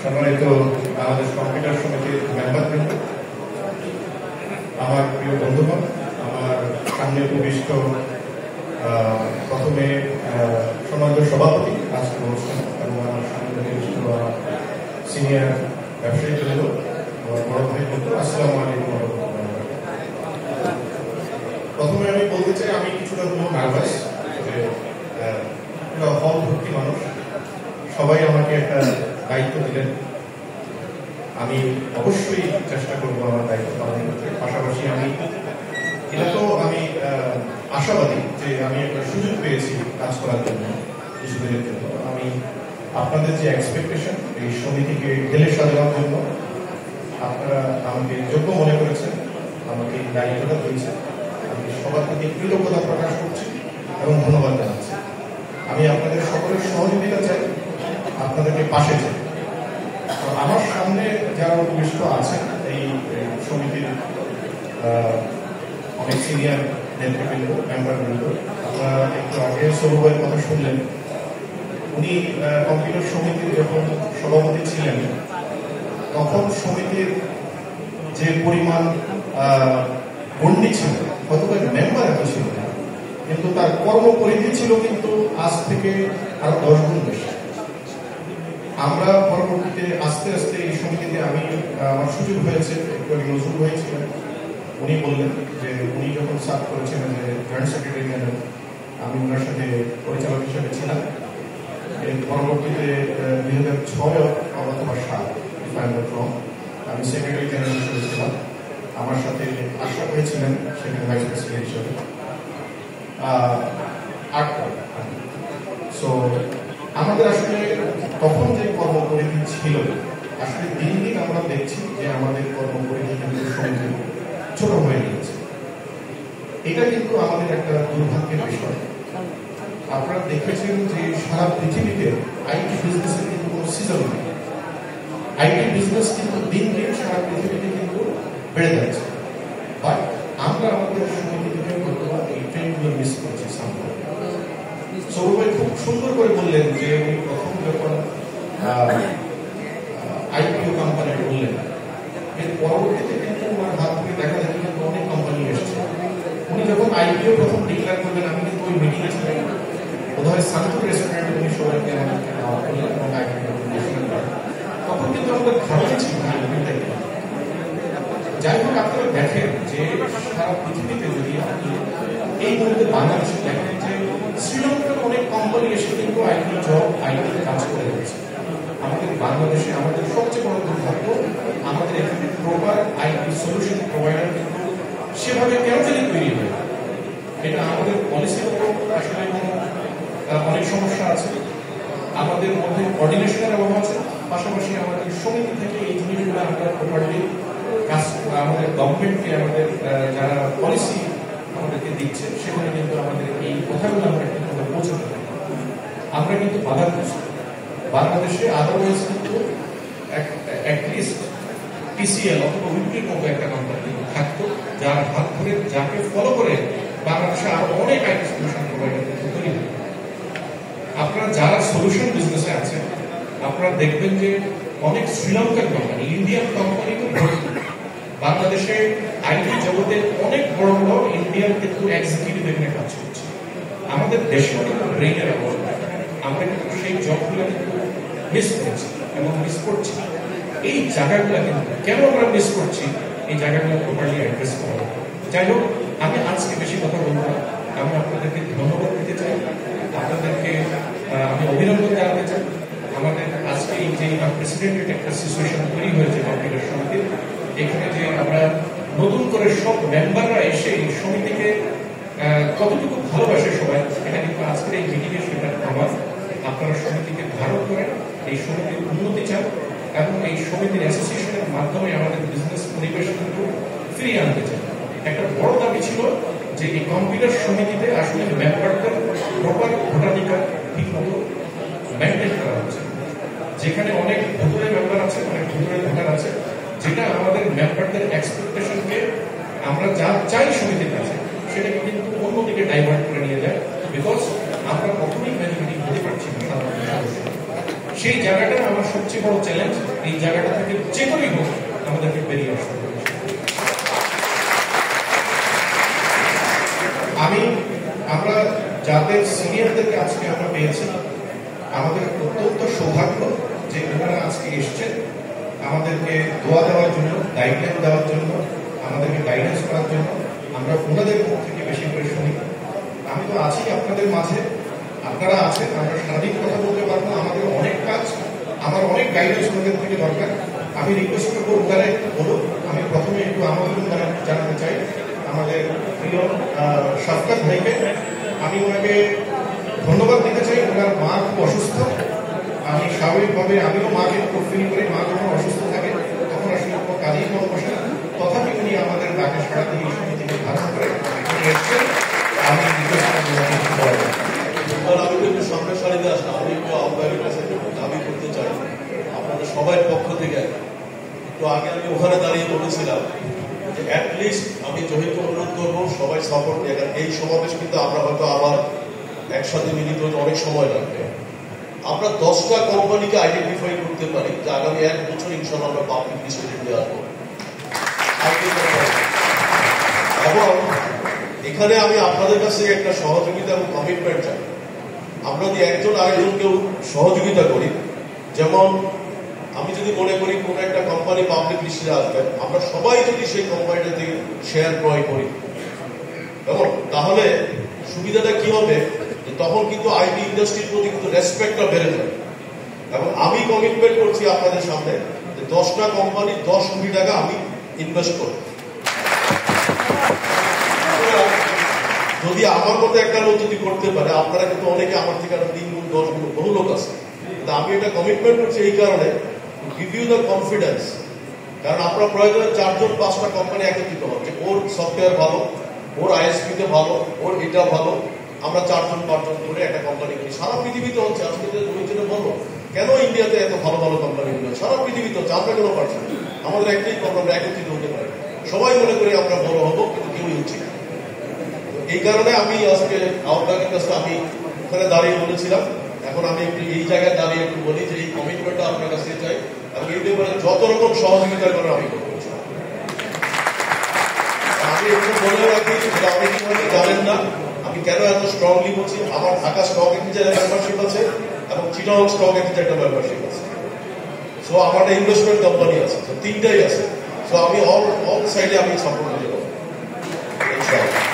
সম্মানিত বাংলাদেশ কম্পিউটার সমিতির মেম্বারবৃন্দ, আমার প্রিয় বন্ধুগণ, আমার সামনে উপবিষ্ট প্রথমে সম্মানিত সভাপতি আজকের অনুষ্ঠান এবং আমার সামনে উপবিষ্ট সিনিয়র ব্যবসায়ী বৃন্দ, আমার বড় ভাই বন্ধু, আসসালামু আলাইকুম। প্রথমে আমি বলতে চাই আমি কিছুটা নার্ভাস, হল ভর্তি মানুষ, সবাই আমাকে একটা দায়িত্ব দিলেন। আমি অবশ্যই চেষ্টা করবো আমার দায়িত্ব পালন করতে। পাশাপাশি আমি আশাবাদী যে আমি একটা সুযোগ পেয়েছি কাজ করার জন্য, কিছুদিনের জন্য। আমি আপনাদের যে এক্সপেকটেশন এই সমিতিকে ঢেলে সাজানোর জন্য আপনারা আমাকে যোগ্য মনে করেছেন, আমাকে এই দায়িত্বটা দিয়েছেন। আমি সবার প্রতি কৃতজ্ঞতা প্রকাশ করছি এবং ধন্যবাদ জানাচ্ছি। আমি আপনাদের সকলের সহযোগিতা চাই, আপনাদেরকে পাশে চাই। আমার সামনে যারা উপবিষ্ট আছেন এই সমিতির অনেক সিনিয়র নেতৃবৃন্দ, মেম্বারবৃন্দ, আপনারা একটু আগে সৌরভের কথা শুনলেন। উনি কম্পিউটার সমিতির যখন সভাপতি ছিলেন তখন সমিতির যে পরিমাণ গণ্ডি ছিল, হয়তো মেম্বার এত ছিল না, কিন্তু তার কর্মপরিধি ছিল কিন্তু আজ থেকে আরো 10 গুণ বেশি। আমরা পরবর্তীতে আস্তে আস্তে এই সমিতিতে আমার সুযোগ হয়েছে, একটু নজরুল হয়েছিলেন। উনি বললেন যে উনি যখন সার্ভ করেছিলেন যে জয়েন্ট সেক্রেটারি জেনারেল, আমি ওনার সাথে পরিচালক হিসেবে ছিলাম। এর পরবর্তীতে 2006 অথবা 2007 আমি সেক্রেটারি জেনারেল হিসেবে ছিলাম। আমার সাথে আশরাফ হয়েছিলেন সেখানে ভাইস প্রেসিডেন্ট হিসেবে 8 সো আমাদের আসলে তখন যে কর্মপরিধি ছিল, আসলে দিন দিন আমরা দেখছি যে আমাদের কর্মপরিধি কিন্তু সঙ্গে ছোট হয়ে গেছে। এটা কিন্তু আমাদের একটা দুর্ভাগ্যের বিষয়। আপনারা দেখেছেন যে সারা পৃথিবীতে আইটি বিজনেসের কিন্তু কোনো সিজন নেই। আইটি বিজনেস কিন্তু দিন দিন সারা পৃথিবীতে কিন্তু বেড়ে যাচ্ছে। বাট আমরা আমাদের সমিতি থেকে এই ট্রেন্ডগুলো মিস করছি। সৌরভ খুব সুন্দর করে বললেন যে উনি প্রথম যখন আইপিও কোম্পানি বললেন, এর পরবর্তীতে কিন্তু ওনার হাত থেকে দেখা যায় কিন্তু অনেক কোম্পানি এসেছে। উনি যখন আইপিও প্রথম ডিক্লেয়ার করলেন, আমি কিন্তু ওই মিটিংয়ে ছিলাম, বোধহয় শান্ত রেস্টুরেন্টে উনি সবাইকে আমাদেরকে দাওয়াত করলেন এবং আইপিও তখন কিন্তু আমাদের ধারণা ছিল না। যাই হোক, আপনারা দেখেন যে সারা পৃথিবীতে যদি আপনি এই মুহূর্তে বাংলাদেশে দেখেন যে শ্রীলঙ্কার অনেক কোম্পানি এসে কিন্তু আইটি জব, আইটি কাজ করে যাচ্ছে। আমাদের বাংলাদেশে আমাদের সবচেয়ে বড় দুর্ভাগ্য, আমাদের এখানে প্রপার আইটি সলিউশন প্রোভাইডার কিন্তু সেভাবে কেন জানি তৈরি হয়। এটা আমাদের পলিসির উপর আসলে অনেক সমস্যা আছে, আমাদের মধ্যে কোঅর্ডিনেশনের অভাব আছে। পাশাপাশি আমাদের সমিতি থেকে এই জিনিসগুলো আমরা প্রপারলি কাজ, আমাদের গভর্নমেন্টকে, আমাদের যারা পলিসি আমাদেরকে দিচ্ছে সেখানে কিন্তু আমাদের এই কথাগুলো আমরা কিন্তু পৌঁছাতে পারি। আমরা কিন্তু বাধা করছি বাংলাদেশে। আদারওয়াইজ কিন্তু অ্যাটলিস্ট টিসিএল অথবা উইপ্রির মতো একটা কোম্পানি থাকতো, যার হাত ধরে, যাকে ফলো করে বাংলাদেশে আরো অনেক আইটি সলিউশন প্রোভাইডার কিন্তু তৈরি হয়। আপনারা যারা সলিউশন বিজনেসে আছেন, আপনারা দেখবেন যে অনেক শ্রীলঙ্কার কোম্পানি, ইন্ডিয়ান কোম্পানি বাংলাদেশে আইটি জগতে অনেক বড় বড় ইন্ডিয়ান কিন্তু এক্সিকিউটিভ এখানে কাজ করছে। আমাদের দেশেও কিন্তু ব্রেইনের অভাব, আমরা কিন্তু সেই জবগুলো কিন্তু মিস করছি এবং মিস করছি। এই জায়গাগুলো কিন্তু কেন আমরা মিস করছি, এই জায়গাগুলো প্রপারলি অ্যাড্রেস করা। যাই হোক, আমি আজকে বেশি কথা বলবো না। আমি আপনাদেরকে ধন্যবাদ দিতে চাই, আপনাদেরকে আমি অভিনন্দন জানাতে চাই। আমাদের আজকে এই যে প্রেসিডেন্টের একটা সিচুয়েশন তৈরি হয়েছে কম্পিউটার সমিতির, এখানে যে আমরা নতুন করে সব মেম্বাররা এসে এই সমিতিকে কতটুকু ভালোবাসে সবাই, এটা কিন্তু আজকের এই মিটিংয়ে সেটা প্রমাণ। আপনারা সমিতিকে ধারণ করেন, এই সমিতির উন্নতি চান এবং এই সমিতির অ্যাসোসিয়েশনের মাধ্যমে আমাদের বিজনেস পরিবেশ কিন্তু ফিরিয়ে আনতে চান। একটা বড় দাবি ছিল যে এই কম্পিউটার সমিতিতে আসলে মেম্বারদের প্রপার ভোটাধিকার ঠিক মতো মেনটেন করা হচ্ছে। যেখানে অনেক ভুতুরে মেম্বার আছে, অনেক ভুতুরে ভোটার আছে, যেটা আমাদের মেম্বারদের এক্সপেকটেশনকে আমরা যা চাই সমিতির কাছে সেটাকে কিন্তু অন্যদিকে ডাইভার্ট করে নিয়ে যায়। বিকজ আমরা কখনোই মেজরিটি হতে পারছি না। সেই জায়গাটা আমার সবচেয়ে বড় চ্যালেঞ্জ। এই জায়গাটা থেকে যে করেই হোক আমাদেরকে বেরিয়ে আসতে হবে। আমরা যাদের সিনিয়রদেরকে আজকে আমরা পেয়েছি, আমাদের অত্যন্ত সৌভাগ্য যে ওনারা আজকে এসছেন আমাদেরকে দোয়া দেওয়ার জন্য, গাইডলাইন দেওয়ার জন্য, আমাদেরকে গাইডেন্স করার জন্য। আমরা ওনাদের মুখ থেকে বেশি করে শুনি। আমি তো আছি আপনাদের মাঝে, আপনারা আছেন, আমরা সারাদিন কথা বলতে পারবো। আমাদের অনেক কাজ, আমার অনেক গাইডেন্স ওনাদের থেকে দরকার। আমি রিকোয়েস্ট করবো ওনারে বলুন। আমি প্রথমে একটু আমাদের জানাতে চাই আমাদের প্রিয় শফকত ভাইকে। আমি ওনাকে ধন্যবাদ দিতে চাই। ওনার মা খুব অসুস্থ। আমি স্বাভাবিকভাবে আমিও মাকে খুব ফিল করি। মা যখন অসুস্থ থাকে তখন আসলে কোনো কাজেই মন বসে না। তথাপি উনি আমাদের ডাকে সারা দিয়ে এই সমিতিকে ধারণ করে উনি এসছেন। আমি আমি একটু সামনের সারিতে আসলাম। আমি একটু আহ্বায়কের কাছে দাবি করতে চাই আপনাদের সবাই পক্ষ থেকে। একটু আগে আমি ওখানে দাঁড়িয়ে বলেছিলাম যে অ্যাটলিস্ট আমি জহিরকে অনুরোধ করবো সবাই সাপোর্ট দিয়ে। এই সমাবেশ কিন্তু আমরা হয়তো আবার একসাথে মিলিত হতে অনেক সময় লাগবে। আমরা 10টা কোম্পানিকে আইডেন্টিফাই করতে পারি যে আগামী 1 বছর ইনশাল্লাহ আমরা পাবলিক লিস্টে নিয়ে আসবো। এবং এখানে আমি আপনাদের কাছে একটা সহযোগিতা এবং কমিটমেন্ট চাই। আমরা যদি একজন আরেকজনকেও সহযোগিতা করি, যেমন আমি যদি মনে করি কোন একটা কোম্পানি পাবলিক লিস্টে আসবে, আমরা সবাই যদি সেই কোম্পানিটা থেকে শেয়ার ক্রয় করি, এবং তাহলে সুবিধাটা কি হবে, তখন কিন্তু আইটি ইন্ডাস্ট্রির প্রতি কিন্তু রেসপেক্টটা বেড়ে যাবে। এবং আমি কমিটমেন্ট করছি আপনাদের সামনে যে 10টা কোম্পানি 10 কোটি টাকা আমি ইনভেস্ট করব। যদি আমার মতো একটা লোক যদি করতে পারে, আপনারা কিন্তু অনেকে আমার থেকে আরো 3 গুণ 10 গুণ বহু লোক আছে। আমি এটা কমিটমেন্ট করছি এই কারণে, গিভ ইউ দ্য কনফিডেন্স। কারণ আপনার প্রয়োজনে 4জন 5টা কোম্পানি একত্রিত হচ্ছে, ওর সফটওয়্যার ভালো, ওর আইএসপিতে ভালো, ওর এটা ভালো, আমরা 4জন 5জন করে একটা কোম্পানি করি। সারা পৃথিবীতে হচ্ছে। আজকে জন্য বলো কেন ইন্ডিয়াতে এত ভালো ভালো কোম্পানি গুলো সারা পৃথিবীতে হচ্ছে, আমরা কেন পারছি? আমাদের একটাই প্রবলেম, একত্রিত হতে পারে। সবাই মনে করি আমরা বড় হবো, কিন্তু কেউই হচ্ছে না। এই কারণে আমি আজকে আহ্বায়কের কাছে আমি ওখানে দাঁড়িয়ে বলেছিলাম। এখন আমি একটু এই জায়গায় দাঁড়িয়ে একটু বলি যে এই কমিটমেন্টটা আপনার কাছে চাই, এবং এই ব্যাপারে যত রকম সহযোগিতা করার আমি করবো। আমি একটু বলে রাখি যেটা অনেক হয়তো জানেন না, আমি কেন এত স্ট্রংলি বলছি। আমার ঢাকা স্টক এক্সচেঞ্জের মেম্বারশিপ আছে এবং চিটাগং স্টক এক্সচেঞ্জের একটা মেম্বারশিপ আছে। সো আমার একটা ইনভেস্টমেন্ট কোম্পানি আছে, 3টাই আছে। সো আমি অল সাইডে আমি সাপোর্ট দিতে পারবো ইনশাআল্লাহ।